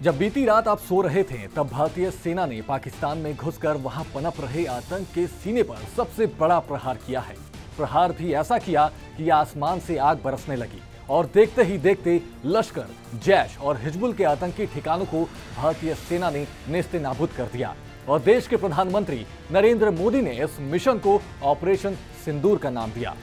जब बीती रात आप सो रहे थे तब भारतीय सेना ने पाकिस्तान में घुसकर वहां पनप रहे आतंक के सीने पर सबसे बड़ा प्रहार किया है। प्रहार भी ऐसा किया कि आसमान से आग बरसने लगी और देखते ही देखते लश्कर, जैश और हिजबुल के आतंकी ठिकानों को भारतीय सेना ने नेस्तनाबूद कर दिया। और देश के प्रधानमंत्री नरेंद्र मोदी ने इस मिशन को ऑपरेशन सिंदूर का नाम दिया।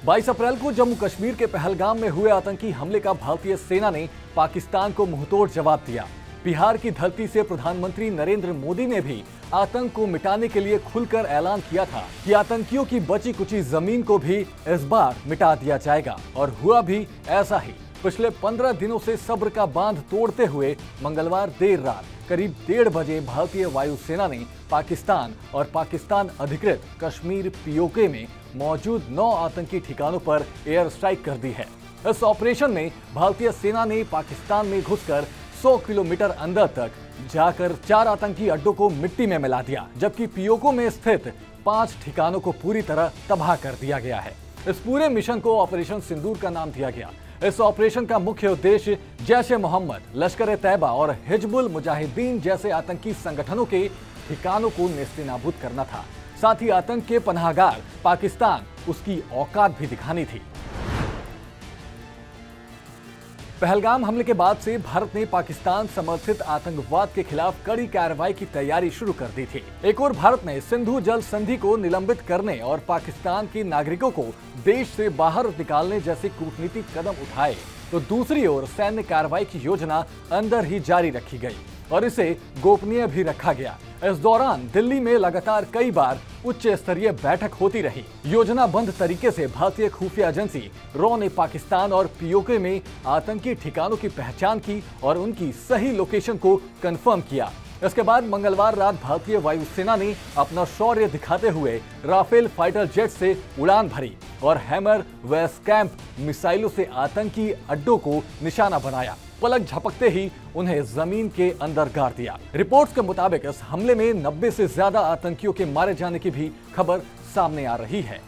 22 अप्रैल को जम्मू कश्मीर के पहलगाम में हुए आतंकी हमले का भारतीय सेना ने पाकिस्तान को मुंहतोड़ जवाब दिया। बिहार की धरती से प्रधानमंत्री नरेंद्र मोदी ने भी आतंक को मिटाने के लिए खुलकर ऐलान किया था कि आतंकियों की बची कुची जमीन को भी इस बार मिटा दिया जाएगा, और हुआ भी ऐसा ही। पिछले 15 दिनों से सब्र का बांध तोड़ते हुए मंगलवार देर रात करीब 1:30 बजे भारतीय वायुसेना ने पाकिस्तान और पाकिस्तान अधिकृत कश्मीर पीओके में मौजूद 9 आतंकी ठिकानों पर एयर स्ट्राइक कर दी है। इस ऑपरेशन में भारतीय सेना ने पाकिस्तान में घुसकर 100 किलोमीटर अंदर तक जाकर 4 आतंकी अड्डों को मिट्टी में मिला दिया, जबकि पीओके में स्थित 5 ठिकानों को पूरी तरह तबाह कर दिया गया है। इस पूरे मिशन को ऑपरेशन सिंदूर का नाम दिया गया। इस ऑपरेशन का मुख्य उद्देश्य जैश-ए-मोहम्मद, लश्कर-ए-तैयबा और हिजबुल मुजाहिदीन जैसे आतंकी संगठनों के ठिकानों को नेस्तनाबूद करना था। साथ ही आतंक के पनाहगार पाकिस्तान उसकी औकात भी दिखानी थी। पहलगाम हमले के बाद से भारत ने पाकिस्तान समर्थित आतंकवाद के खिलाफ कड़ी कार्रवाई की तैयारी शुरू कर दी थी। एक और भारत ने सिंधु जल संधि को निलंबित करने और पाकिस्तान के नागरिकों को देश से बाहर निकालने जैसे कूटनीतिक कदम उठाए, तो दूसरी ओर सैन्य कार्रवाई की योजना अंदर ही जारी रखी गई और इसे गोपनीय भी रखा गया। इस दौरान दिल्ली में लगातार कई बार उच्च स्तरीय बैठक होती रही। योजनाबद्ध तरीके से भारतीय खुफिया एजेंसी रॉ ने पाकिस्तान और पीओके में आतंकी ठिकानों की पहचान की और उनकी सही लोकेशन को कंफर्म किया। इसके बाद मंगलवार रात भारतीय वायुसेना ने अपना शौर्य दिखाते हुए राफेल फाइटर जेट से उड़ान भरी और हैमर व स्कैम्प मिसाइलों से आतंकी अड्डों को निशाना बनाया। पलक झपकते ही उन्हें जमीन के अंदर गाड़ दिया। रिपोर्ट्स के मुताबिक इस हमले में 90 से ज्यादा आतंकियों के मारे जाने की भी खबर सामने आ रही है।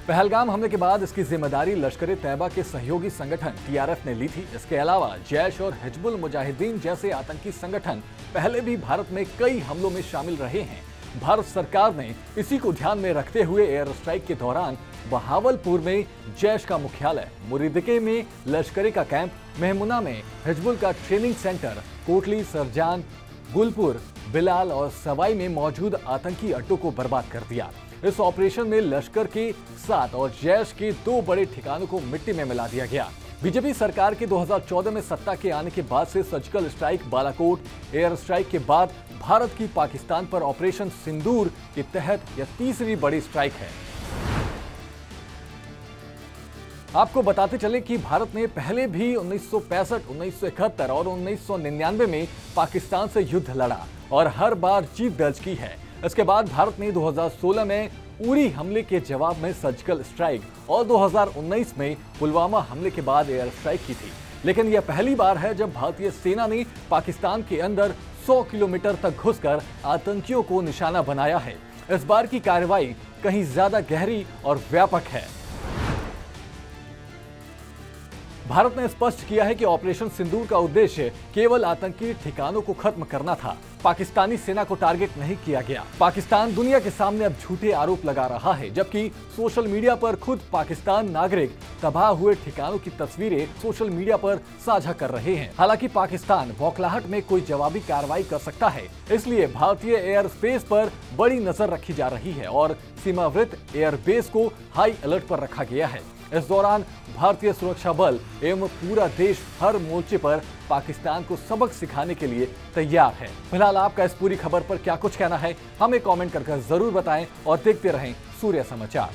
पहलगाम हमले के बाद इसकी जिम्मेदारी लश्कर-ए-तैयबा के सहयोगी संगठन टीआरएफ ने ली थी। इसके अलावा जैश और हिजबुल मुजाहिदीन जैसे आतंकी संगठन पहले भी भारत में कई हमलों में शामिल रहे हैं। भारत सरकार ने इसी को ध्यान में रखते हुए एयर स्ट्राइक के दौरान बहावलपुर में जैश का मुख्यालय, मुरीदके में लश्करी का कैंप, मेहमुना में हिजबुल का training centre, Kotli, Sir John, Gulpur, Bilal और सवाई में मौजूद आतंकी अड्डों को बर्बाद कर दिया। इस ऑपरेशन में लश्कर के 7 और जैश के 2 बड़े ठिकानों को मिट्टी में मिला दिया गया। बीजेपी सरकार के 2014 में सत्ता के आने के बाद से surgical strike Balakot air strike के बाद भारत की पाकिस्तान पर ऑपरेशन सिंदूर के तहत यह तीसरी बड़ी स्ट्राइक है। आपको बताते चले कि भारत ने पहले भी 1965, 1971 और 1999 में पाकिस्तान से युद्ध लड़ा और हर बार जीत दर्ज की है। इसके बाद भारत ने 2016 में उरी हमले के जवाब में सर्जिकल स्ट्राइक और 2019 में पुलवामा हमले के बाद एयर स्ट्राइक की थी। लेकिन यह पहली बार है जब भारतीय सेना ने पाकिस्तान के अंदर 100 किलोमीटर तक घुसकर आतंकियों को निशाना बनाया है। इस बार की कार्रवाई कहीं ज्यादा गहरी और व्यापक है। भारत ने स्पष्ट किया है कि ऑपरेशन सिंदूर का उद्देश्य केवल आतंकी ठिकानों को खत्म करना था। पाकिस्तानी सेना को टारगेट नहीं किया गया। पाकिस्तान दुनिया के सामने अब झूठे आरोप लगा रहा है, जबकि सोशल मीडिया पर खुद पाकिस्तान नागरिक तबाह हुए ठिकानों की तस्वीरें सोशल मीडिया पर साझा कर रहे हैं। हालांकि पाकिस्तान बौखलाहट में कोई जवाबी कार्रवाई कर सकता है, इसलिए भारतीय एयर स्पेस पर बड़ी नजर रखी जा रही है और सीमावर्ती एयरबेस को हाई अलर्ट पर रखा गया है। इस दौरान भारतीय सुरक्षा बल एवं पूरा देश हर मोर्चे पर पाकिस्तान को सबक सिखाने के लिए तैयार है। फिलहाल आपका इस पूरी खबर पर क्या कुछ कहना है, हमें कमेंट कर जरूर बताएं और देखते रहें सूर्य समाचार।